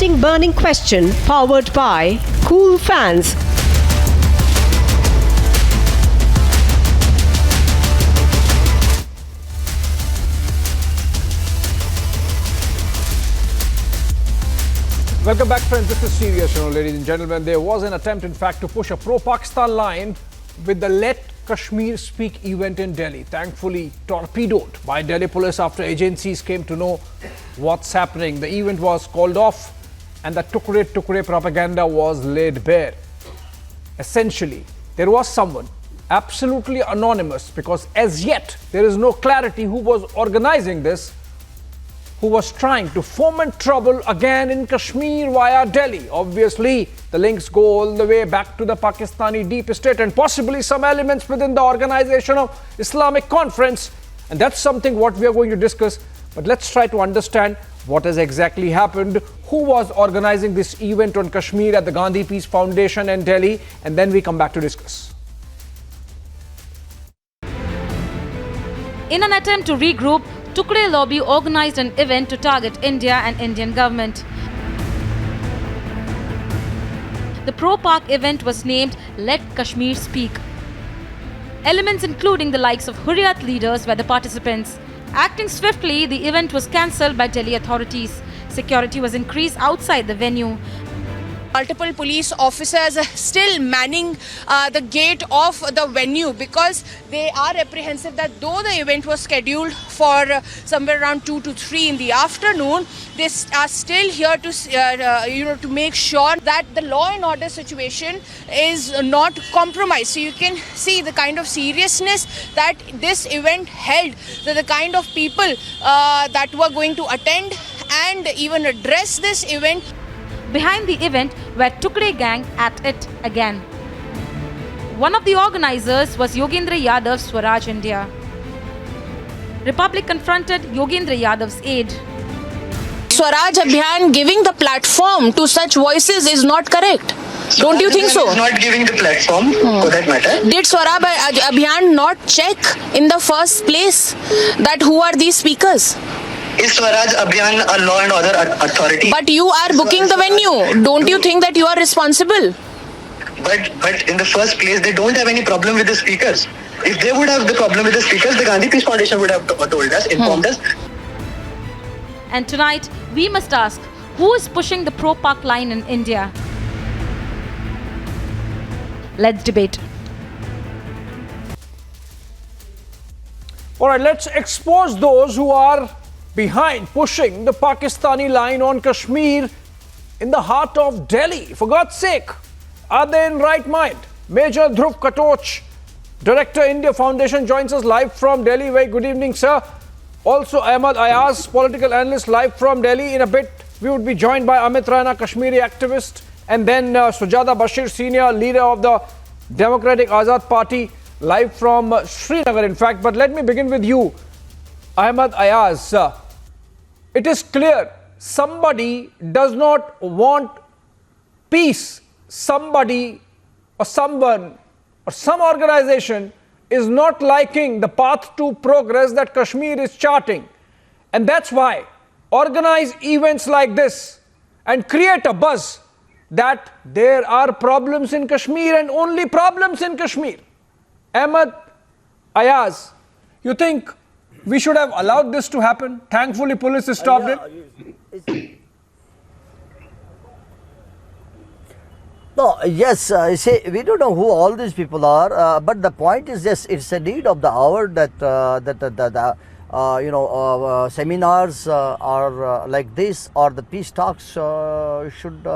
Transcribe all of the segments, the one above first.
trending burning question powered by Cool Fans. Welcome back, friends. This is serious, ladies and gentlemen. There was an attempt, in fact, to push a pro-Pakistan line with the Let Kashmir Speak event in Delhi. Thankfully, torpedoed by Delhi police after agencies came to know what's happening. The event was called off and the Tukre propaganda was laid bare. Essentially, there was someone absolutely anonymous, because as yet there is no clarity who was organizing this, who was trying to foment trouble again in Kashmir via Delhi. Obviously, the links go all the way back to the Pakistani deep state and possibly some elements within the Organization of Islamic Conference. And that's something what we are going to discuss. But let's try to understand what has exactly happened, who was organizing this event on Kashmir at the Gandhi Peace Foundation in Delhi, and then we come back to discuss. In an attempt to regroup, Tukre lobby organized an event to target India and Indian government. The pro-Pak event was named Let Kashmir Speak. Elements including the likes of Hurriyat leaders were the participants. Acting swiftly, the event was cancelled by Delhi authorities. Security was increased outside the venue. Multiple police officers still manning the gate of the venue because they are apprehensive that though the event was scheduled for somewhere around 2 to 3 in the afternoon, they are still here to to make sure that the law and order situation is not compromised. So you can see the kind of seriousness that this event held, the kind of people that were going to attend and even address this event. Behind the event were Tukre gang at it again. One of the organizers was Yogendra Yadav's Swaraj India. Republic confronted Yogendra Yadav's aide. Swaraj Abhiyan giving the platform to such voices is not correct. Don't you think so? Is not giving the platform for that matter. Did Swaraj Abhiyan not check in the first place that who are these speakers? Is Swaraj Abhiyan a law and order authority? But you are booking the venue. Don't you think that you are responsible? But in the first place, they don't have any problem with the speakers. If they would have the problem with the speakers, the Gandhi Peace Foundation would have told us, informed us. And tonight, we must ask, who is pushing the pro-Pak line in India? Let's debate. All right, let's expose those who are behind pushing the Pakistani line on Kashmir in the heart of Delhi. For God's sake, are they in right mind? Major Dhruv Katoch, Director, India Foundation, joins us live from Delhi. Very good evening, sir. Also, Ahmad Ayaz, political analyst, live from Delhi. In a bit, we would be joined by Amit Rana, Kashmiri activist, and then Sujata Bashir, senior leader of the Democratic Azad Party, live from Srinagar, in fact. But let me begin with you, Ahmad Ayaz. It is clear somebody does not want peace. Somebody or someone or some organization is not liking the path to progress that Kashmir is charting. And that's why organize events like this and create a buzz that there are problems in Kashmir and only problems in Kashmir. Ahmad Ayaz, you think we should have allowed this to happen? Thankfully, police stopped it. No, yes, you see, we don't know who all these people are, but the point is, yes, it's a need of the hour that seminars are like this, or the peace talks should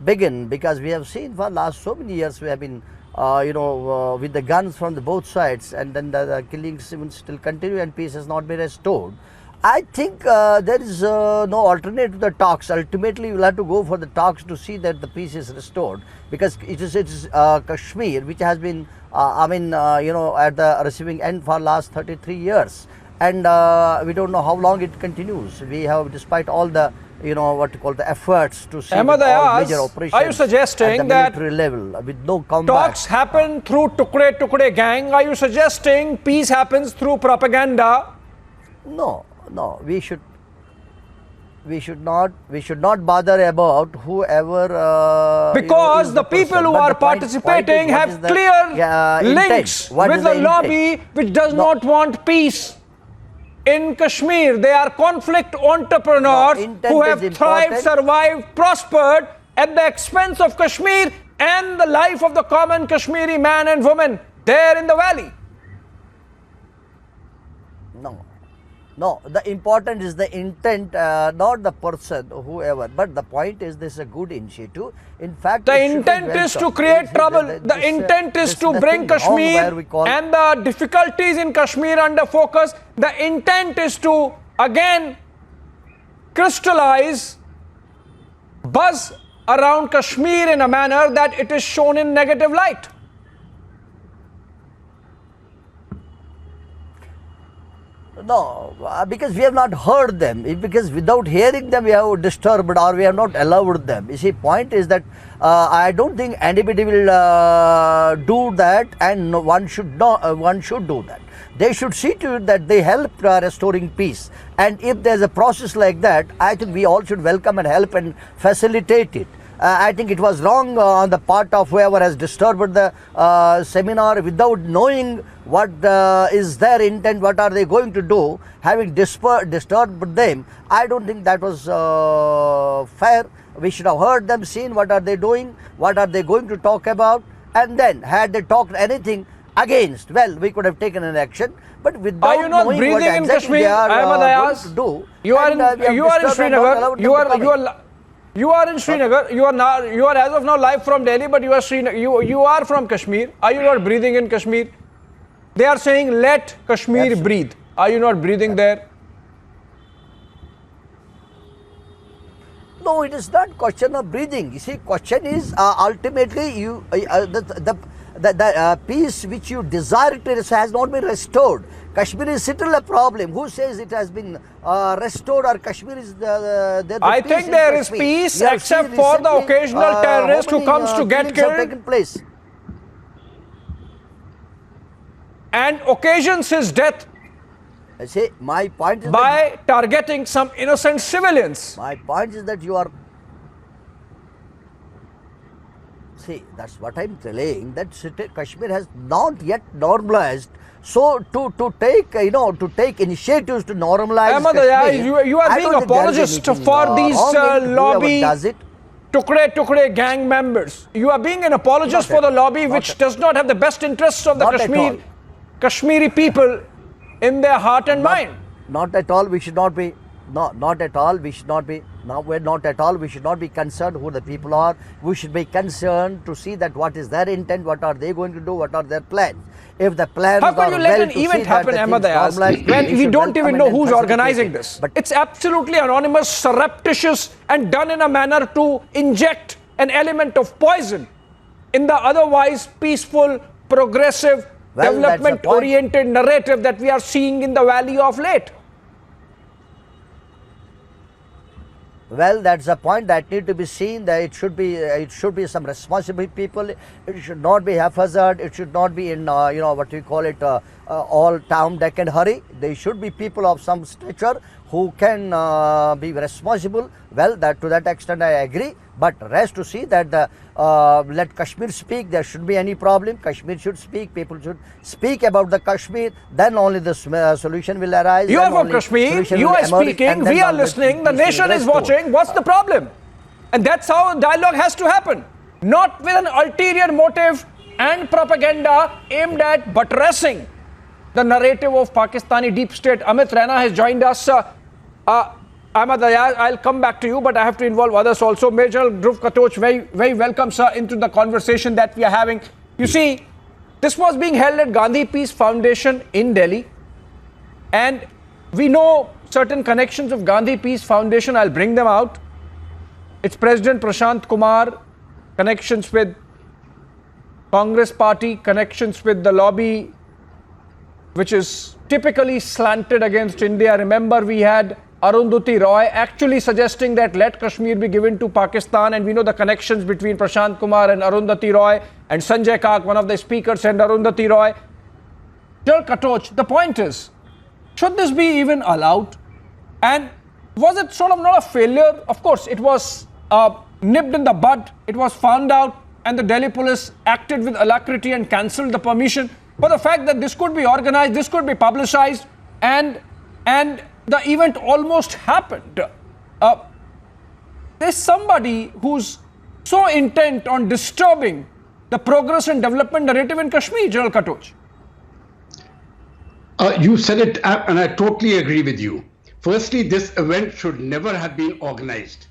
begin, because we have seen for last so many years we have been with the guns from the both sides, and then the killings even still continue and peace has not been restored. I think there is no alternative to the talks. Ultimately, we will have to go for the talks to see that the peace is restored, because it is Kashmir which has been, at the receiving end for last 33 years, and we don't know how long it continues. We have, despite all the the efforts to see Ahmad all Ayaz, major operations are you suggesting at the that military level with no combat. Talks happen through Tukre gang? Are you suggesting peace happens through propaganda? No, we should. we should not bother about whoever. Because is the people person. who But are the point participating is, what have is the, clear links What with is the intent? lobby which does No. not want peace. In Kashmir, they are conflict entrepreneurs intent who is have thrived, important. survived, prospered at the expense of Kashmir and the life of the common Kashmiri man and woman there in the valley. No, the important is the intent, not the person, whoever. But the point is, this is a good initiative. In fact, The it should be intent is to welcomed. create This- trouble. this- The this, intent is this to bring nothing wrong where Kashmir we call- and the difficulties in Kashmir under focus. The intent is to again crystallize buzz around Kashmir in a manner that it is shown in negative light. No, because we have not heard them. Because without hearing them, we have disturbed or we have not allowed them. You see, point is that I don't think anybody will do that, and no, one should do that. They should see to it that they help restoring peace. And if there's a process like that, I think we all should welcome and help and facilitate it. I think it was wrong on the part of whoever has disturbed the seminar without knowing what is their intent, what are they going to do, having disturbed them. I don't think that was fair. We should have heard them, seen what are they doing, what are they going to talk about, and then had they talked anything against, well, we could have taken an action. But without Are you not knowing breathing what in exactly Kashmir? they are Ahmed going Ayaz? to do, You are and, in we have you are in disturbed and not allowed Srinagar. them to come in. You are in Srinagar. You are as of now live from Delhi, but you are you are from Kashmir. Are you not breathing in Kashmir? They are saying let Kashmir Absolutely. breathe. Are you not breathing there? No, it is not question of breathing. You see, question is ultimately you the peace which you desire to has not been restored. Kashmir is still a problem. Who says it has been restored or Kashmir is the I peace think in there is Kashmir? peace We have except seen for the recently, occasional terrorist how who many, comes to get killings have killed. taken place. And occasions his death I say my point is by targeting some innocent civilians. my point is that you are. See, that's what I'm telling. That Kashmir has not yet normalized. So to take initiatives to normalize Ahmed Kashmir, Ayaz, you are I being don't think there is apologist anything, for these wrong in whoever lobby does it. Tukre gang members. You are being an apologist Not for the at- lobby not which at- does not have the best interests of the Not at all. Kashmiri people in their heart and mind. Not at all. We should not be. No, not at all. We should not be. No, we're not at all. We should not be concerned who the people are. We should be concerned to see that what is their intent, what are they going to do, what are their plans. If the plans How are can you let well an to see event that happen, the Ahmed things Ayaz, normalize, when we should don't welcome even it know and who's facilitate organizing it. this? But It's absolutely anonymous, surreptitious, and done in a manner to inject an element of poison in the otherwise peaceful, progressive, Well, that's the point. development-oriented narrative that we are seeing in the valley of late. Well, that's the point that need to be seen. That it should be some responsible people. It should not be haphazard. It should not be in what we call it all town deck and hurry. They should be people of some stature who can be responsible. Well, that to that extent I agree. But rest to see that let Kashmir speak. There shouldn't be any problem. Kashmir should speak. People should speak about the Kashmir. Then only the solution will arise. You are Then from only Kashmir, solution you will are emerge, speaking, and then we are only listening, the peace will nation is restore. watching. What's the problem? And that's how dialogue has to happen. Not with an ulterior motive and propaganda aimed at buttressing the narrative of Pakistani deep state. Amit Raina has joined us. Ahmed Ayaz, I'll come back to you, but I have to involve others also. Major Dhruv Katoch, very, very welcome, sir, into the conversation that we are having. You see, this was being held at Gandhi Peace Foundation in Delhi. And we know certain connections of Gandhi Peace Foundation. I'll bring them out. Its President Prashant Kumar, connections with Congress Party, connections with the lobby, which is typically slanted against India. Remember, we had Arundhati Roy actually suggesting that let Kashmir be given to Pakistan, and we know the connections between Prashant Kumar and Arundhati Roy, and Sanjay Kak, one of the speakers, and Arundhati Roy. Dear Katoch, the point is, should this be even allowed? And Was it sort of not a failure? Of course, it was nipped in the bud. It was found out, and the Delhi police acted with alacrity and cancelled the permission. But the fact that this could be organized, this could be publicized, and the event almost happened. There's somebody who's so intent on disturbing the progress and development narrative in Kashmir, General Khatoj. You said it, and I totally agree with you. Firstly, this event should never have been organized.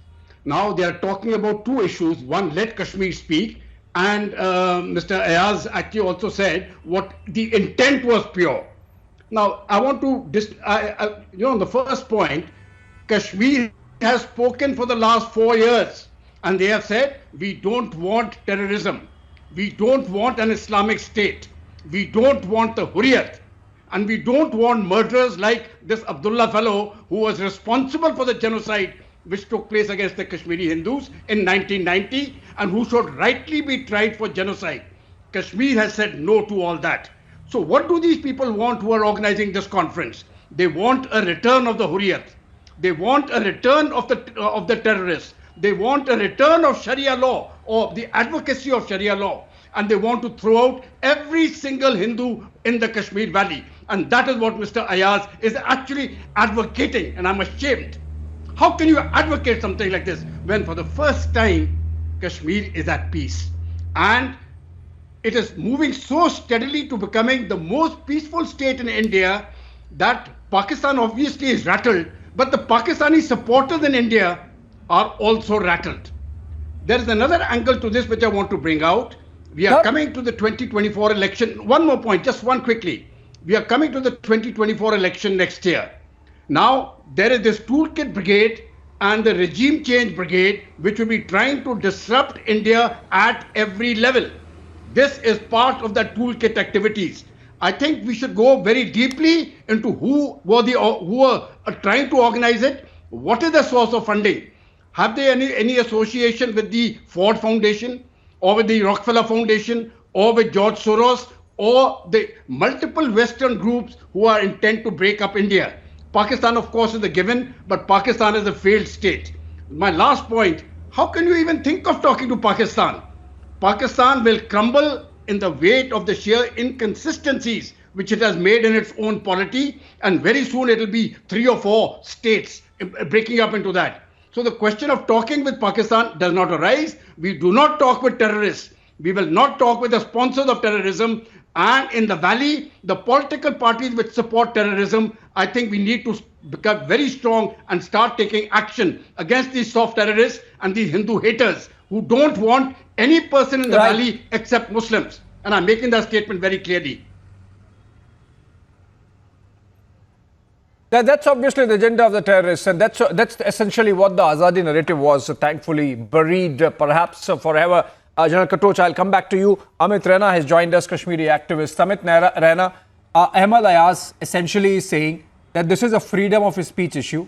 Now they are talking about two issues. One, let Kashmir speak, and Mr. Ayaz actually also said what the intent was pure. Now, I want to, on the first point, Kashmir has spoken for the last 4 years, and they have said, we don't want terrorism. We don't want an Islamic state. We don't want the Hurriyat. And we don't want murderers like this Abdullah fellow who was responsible for the genocide which took place against the Kashmiri Hindus in 1990 and who should rightly be tried for genocide. Kashmir has said no to all that. So what do these people want who are organizing this conference? They want a return of the Hurriyat. They want a return of the terrorists. They want a return of Sharia law or the advocacy of Sharia law. And they want to throw out every single Hindu in the Kashmir Valley. And that is what Mr. Ayaz is actually advocating. And I'm ashamed. How can you advocate something like this when for the first time Kashmir is at peace? And it is moving so steadily to becoming the most peaceful state in India that Pakistan obviously is rattled, but the Pakistani supporters in India are also rattled. There is another angle to this which I want to bring out. We are coming to the 2024 election. One more point, just one quickly. We are coming to the 2024 election next year. Now, there is this Toolkit brigade and the regime change brigade, which will be trying to disrupt India at every level. This is part of the Toolkit activities. I think we should go very deeply into who were trying to organize it. What is the source of funding? Have they any association with the Ford Foundation or with the Rockefeller Foundation or with George Soros or the multiple Western groups who are intent to break up India? Pakistan, of course, is a given, but Pakistan is a failed state. My last point, how can you even think of talking to Pakistan? Pakistan will crumble in the weight of the sheer inconsistencies which it has made in its own polity, and very soon it will be 3 or 4 states breaking up into that. So the question of talking with Pakistan does not arise. We do not talk with terrorists. We will not talk with the sponsors of terrorism. And in the valley, the political parties which support terrorism, I think we need to become very strong and start taking action against these soft terrorists and these Hindu haters who don't want any person in the valley except Muslims. And I'm making that statement very clearly. That's obviously the agenda of the terrorists, and that's essentially what the Azadi narrative was, thankfully buried perhaps forever. General Khatoj, I'll come back to you. Amit Raina has joined us, Kashmiri activist. Amit Raina, Ahmad Ayaz essentially is saying that this is a freedom of speech issue.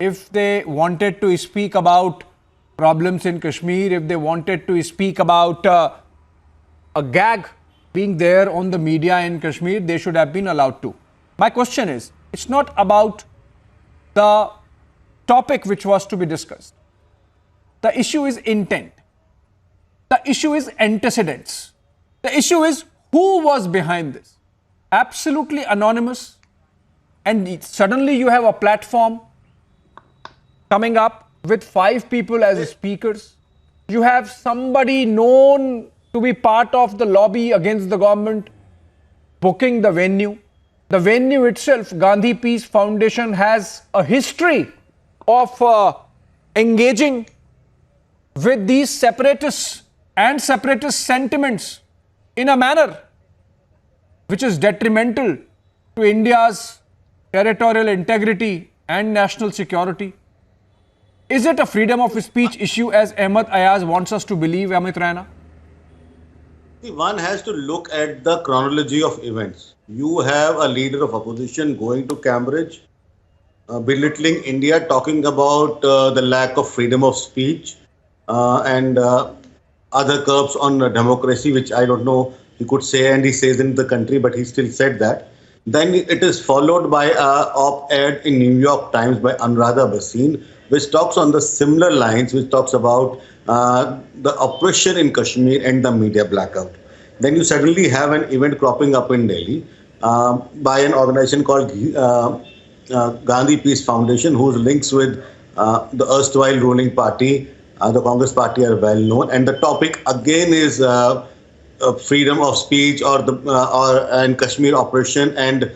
If they wanted to speak about problems in Kashmir, if they wanted to speak about a gag being there on the media in Kashmir, they should have been allowed to. My question is, it's not about the topic which was to be discussed. The issue is intent. The issue is antecedents. The issue is who was behind this. Absolutely anonymous. And suddenly you have a platform coming up with 5 people as speakers. You have somebody known to be part of the lobby against the government booking the venue. The venue itself, Gandhi Peace Foundation, has a history of engaging with these separatists and separatist sentiments in a manner which is detrimental to India's territorial integrity and national security. Is it a freedom of speech issue as Ahmad Ayaz wants us to believe, Amit Raina? One has to look at the chronology of events. You have a leader of opposition going to Cambridge, belittling India, talking about the lack of freedom of speech and other curbs on democracy, which I don't know he could say, and he says in the country, but he still said that. Then it is followed by an op-ed in New York Times by Anuradha Bhasin, which talks on the similar lines, which talks about the oppression in Kashmir and the media blackout. Then you suddenly have an event cropping up in Delhi by an organization called Gandhi Peace Foundation, whose links with the erstwhile ruling party, the Congress party, are well known. And the topic again is freedom of speech and Kashmir oppression and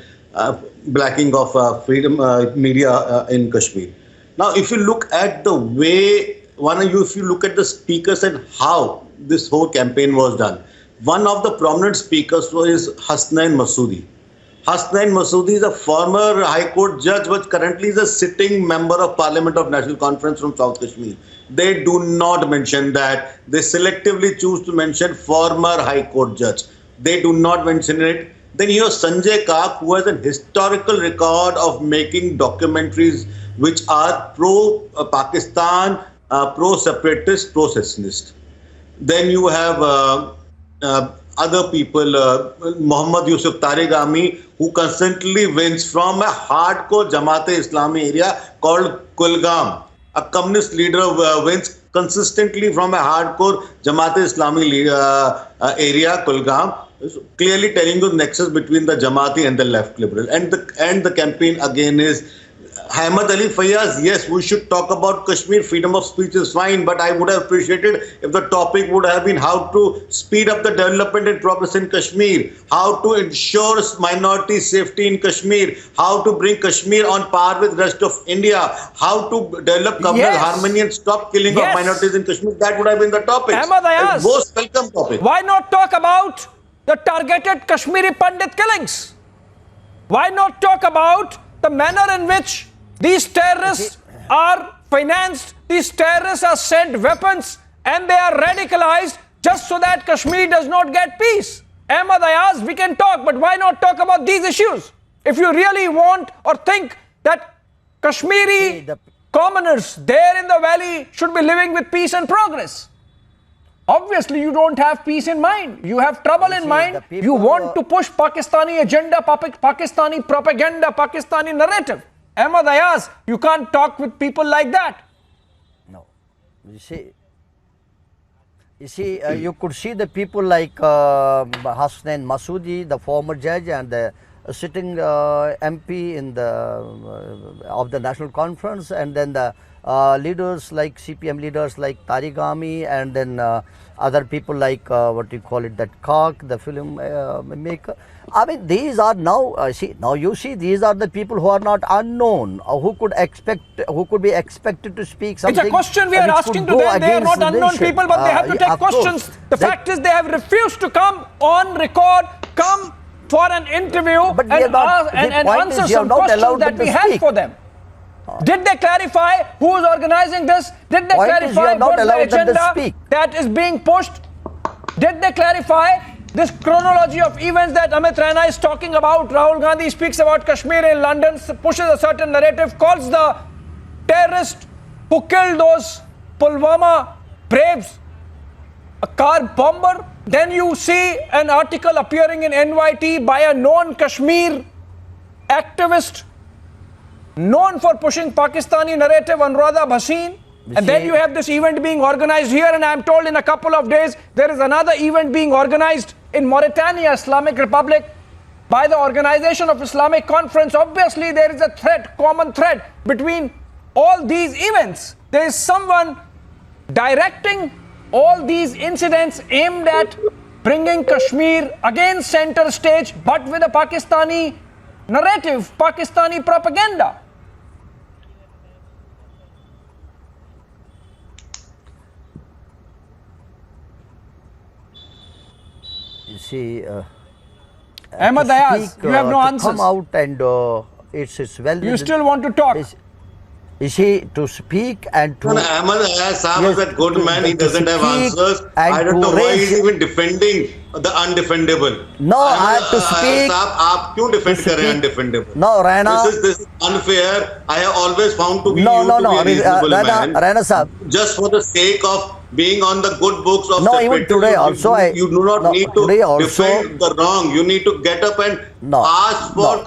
blacking of freedom media in Kashmir. Now, if you look at the way, if you look at the speakers and how this whole campaign was done, one of the prominent speakers was Hasnain Masoodi. Hasnain Masoodi is a former High Court judge, but currently is a sitting member of Parliament of National Conference from South Kashmir. They do not mention that. They selectively choose to mention former High Court judge. They do not mention it. Then you have Sanjay Kak, who has a historical record of making documentaries which are pro-Pakistan, pro-separatist, pro-secessionist. Then you have other people, Muhammad Yusuf Tariqami, who constantly wins from a hardcore Jamaat-e-Islami area called Kulgam. A communist leader wins consistently from a hardcore Jamaat-e-Islami area, Kulgam, clearly telling you the nexus between the Jamaati and the left liberal. And the campaign again is Ahmad Ali Fayaz. Yes, we should talk about Kashmir. Freedom of speech is fine, but I would have appreciated if the topic would have been how to speed up the development and progress in Kashmir, how to ensure minority safety in Kashmir, how to bring Kashmir on par with rest of India, how to develop communal harmony and stop killing of minorities in Kashmir. That would have been the topic. Ahmad Ayaz, most welcome topic. Why not talk about the targeted Kashmiri Pandit killings? Why not talk about the manner in which these terrorists are financed, these terrorists are sent weapons and they are radicalized just so that Kashmir does not get peace? Ahmad Ayaz, we can talk, but why not talk about these issues? If you really want or think that Kashmiri commoners there in the valley should be living with peace and progress. Obviously, you don't have peace in mind. You have trouble in mind. You want to push Pakistani agenda, Pakistani propaganda, Pakistani narrative. Ahmad Ayaz, you can't talk with people like that. No. You see, you could see the people like Hasnain Masoodi, the former judge and the sitting MP in of the National Conference, and then the leaders like CPM leaders like Tariqami, and then other people like that Kak, the film maker. I mean, these are now you see these are the people who are not unknown, who could be expected to speak something. It's a question we are asking to them. They are not unknown people, but they have to take questions. The fact is, they have refused to come on record, come for an interview and answer some questions that we had for them. Did they clarify who is organizing this? Did they clarify what the agenda that is being pushed? Did they clarify this chronology of events that Amit Raina is talking about? Rahul Gandhi speaks about Kashmir in London, pushes a certain narrative, calls the terrorist who killed those Pulwama braves a car bomber. Then you see an article appearing in NYT by a known Kashmir activist known for pushing Pakistani narrative, Anuradha Bhasin. And then you have this event being organized here, and I am told in a couple of days there is another event being organized in Mauritania, Islamic Republic, by the Organization of Islamic Conference. Obviously, there is a common thread between all these events. There is someone directing all these incidents aimed at bringing Kashmir again center stage, but with a Pakistani narrative, Pakistani propaganda. You see, Ahmad Ayaz, you have no answers. Come out and it's well. You still want to talk? You see, to speak and to... Ahmad Ayaz Saab is a good man. He doesn't have answers. I don't know why he's even defending the undefendable. No, I have to speak. Saab, you defend undefendable? No, Raina. This is unfair. I have always found to be a reasonable man. Raina Saab. Just for the sake of being on the good books of No, even today also you do not need to defend the wrong. You need to get up and ask for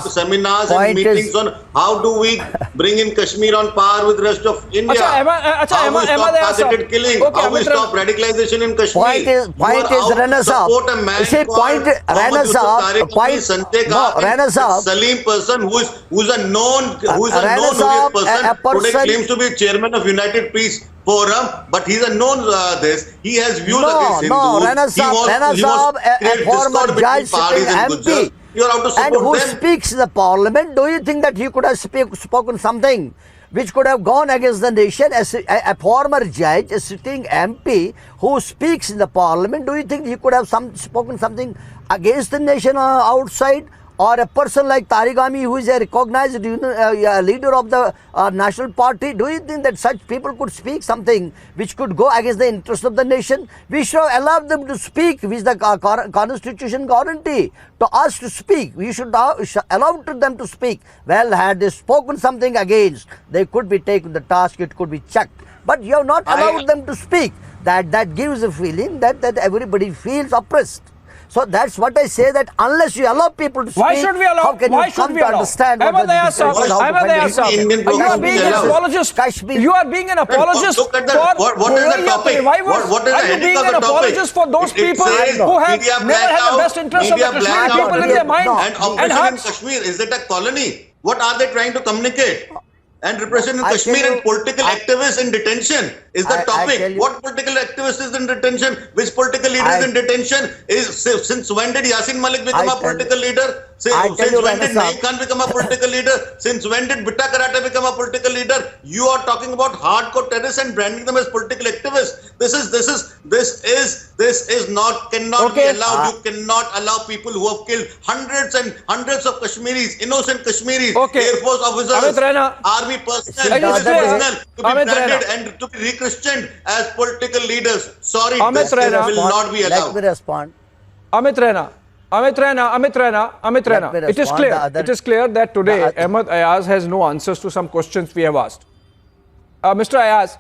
seminars and meetings on how do we bring in Kashmir on par with rest of India. How we stop targeted killing. How we stop radicalization in Kashmir. Point is Rana Sahab. Support a man Point Rana Sahab. Rana Sahab. Salim person who is a known person today claims to be chairman of United Peace Forum, but he's a known he has views against Hindus. No, Rana Sahab, a former judge, MP, and who speaks in the parliament. Do you think that he could have spoken something which could have gone against the nation? As a former judge, a sitting MP who speaks in the parliament, do you think he could have spoken something against the nation outside? Or a person like Tarigami, who is a recognized leader of the national party, do you think that such people could speak something which could go against the interest of the nation? We should allow them to speak, which the constitution guarantee to us to speak. We should allow them to speak. Well, had they spoken something against, they could be taken the task, it could be checked. But you have not allowed them to speak. That gives a feeling that everybody feels oppressed. So that's what I say, that unless you allow people to speak, why should we allow? How can you come to understand what the difference is? You are being an apologist. You are being an apologist what is the topic? What is the heading of the topic? For those people who have never had the best interest of the Kashmiri people in their mind. And operation in Kashmir, is it a colony? What are they trying to communicate? And repression in Kashmir and political activists in detention is the topic. What political activist is in detention? Which political leader is in detention? Since when did Yasin Malik become a political leader? Since when did Naeem Khan become a political leader? Since when did Bitta Karate become a political leader? You are talking about hardcore terrorists and branding them as political activists. This is not, cannot be allowed. You cannot allow people who have killed hundreds and hundreds of Kashmiris, innocent Kashmiris, Air Force officers, army personnel, to be branded and to be re-christianed as political leaders. Sorry, this will not be allowed. Let me respond. Amit Raina. It is clear that today Ahmed Ayaz has no answers to some questions we have asked. Mr. Ayaz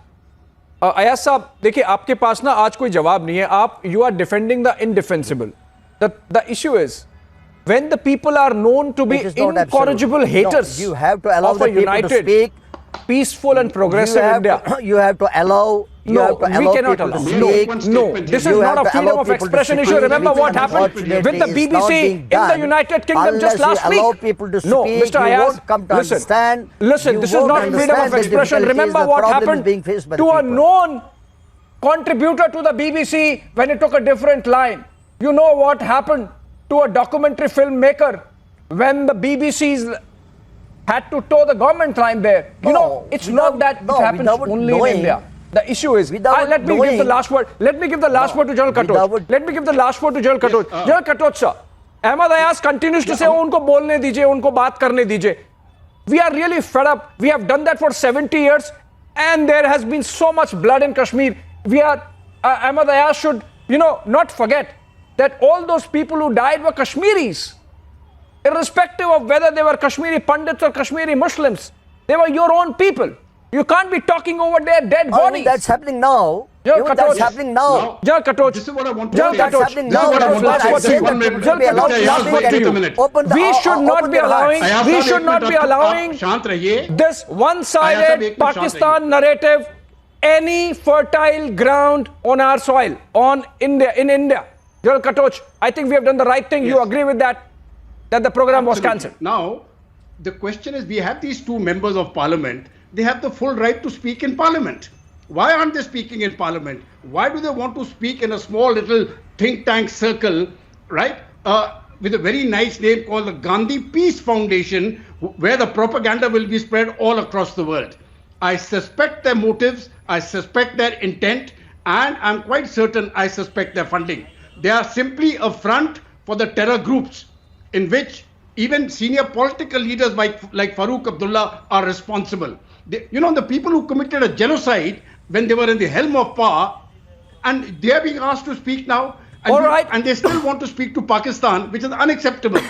साहब देखिए, आपके पास ना आज कोई जवाब नहीं है. You are defending the indefensible. The issue is, when the people are known to be incorrigible haters you have to allow of the a people united, to speak. peaceful and progressive India. You have to allow. We cannot allow. No, this is not a freedom of expression issue. Remember what happened with the BBC in the United Kingdom just last week. No, Mr. Ayaz, listen, this is not freedom of expression. Remember what happened to a known contributor to the BBC when it took a different line. You know what happened to a documentary filmmaker when the BBC had to toe the government line there. You know, it's not that it happens only in India. The issue is, let me give the last word. Let me give the last word to General Katoch. General Katoch, sir. Ahmed Ayaz continues to say, unko bolne dijiye, unko baat karne dijiye. We are really fed up. We have done that for 70 years and there has been so much blood in Kashmir. Ahmed Ayaz should, not forget that all those people who died were Kashmiris. Irrespective of whether they were Kashmiri Pandits or Kashmiri Muslims. They were your own people. You can't be talking over their dead bodies. That's happening now. That's happening now. General Katoch. This is what I want to That's happening now. We should not be allowing this one-sided Pakistan narrative any fertile ground on our soil, in India. General Katoch, I think we have done the right thing. You agree with that the program was cancelled? Now, the question is, we have these two members of parliament. They have the full right to speak in parliament. Why aren't they speaking in parliament? Why do they want to speak in a small little think tank circle, right? With a very nice name called the Gandhi Peace Foundation, where the propaganda will be spread all across the world. I suspect their motives, I suspect their intent, and I'm quite certain I suspect their funding. They are simply a front for the terror groups in which even senior political leaders like Farooq Abdullah are responsible. The people who committed a genocide when they were in the helm of power, and they are being asked to speak now, and they still want to speak to Pakistan, which is unacceptable.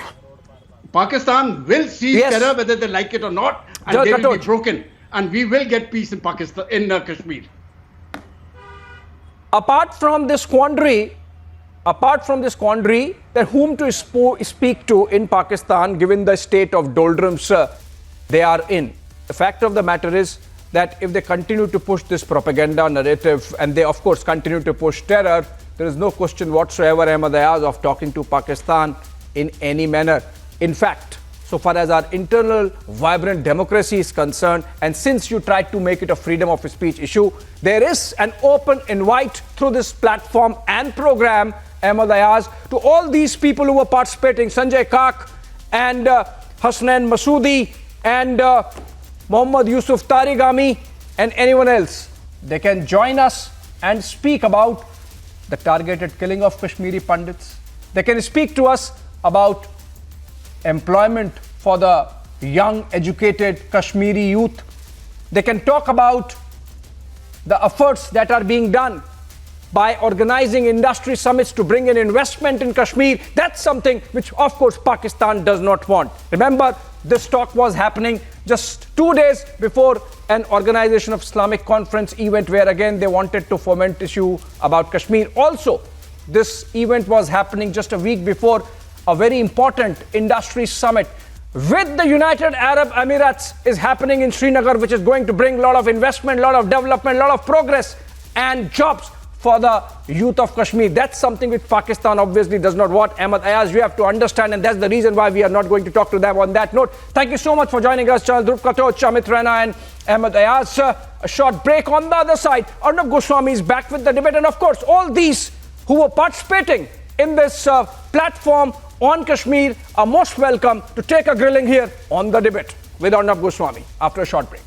Pakistan will see terror whether they like it or not, and they will be broken, and we will get peace in Pakistan, in Kashmir. apart from this quandary, that whom to speak to in Pakistan, given the state of doldrums they are in. The fact of the matter is that if they continue to push this propaganda narrative, and they of course continue to push terror, there is no question whatsoever, Ahmad Ayaz, of talking to Pakistan in any manner. In fact, so far as our internal vibrant democracy is concerned, and since you tried to make it a freedom of speech issue, there is an open invite through this platform and program, Ahmad Ayaz, to all these people who were participating, Sanjay Kak and Hasnain Masoodi and Muhammad Yusuf Tarigami and anyone else. They can join us and speak about the targeted killing of Kashmiri Pandits. They can speak to us about employment for the young, educated Kashmiri youth. They can talk about the efforts that are being done by organizing industry summits to bring in investment in Kashmir. That's something which, of course, Pakistan does not want. Remember, this talk was happening just 2 days before an Organization of Islamic Conference event where again they wanted to foment issue about Kashmir. Also, this event was happening just a week before a very important industry summit with the United Arab Emirates is happening in Srinagar, which is going to bring a lot of investment, a lot of development, a lot of progress and jobs for the youth of Kashmir. That's something which Pakistan obviously does not want. Ahmad Ayaz, you have to understand, and that's the reason why we are not going to talk to them on that note. Thank you so much for joining us, Charles Dhruv Katoch, Amit Raina and Ahmad Ayaz. A short break. On the other side, Arnab Goswami is back with the debate, and of course, all these who were participating in this platform on Kashmir are most welcome to take a grilling here on the debate with Arnab Goswami after a short break.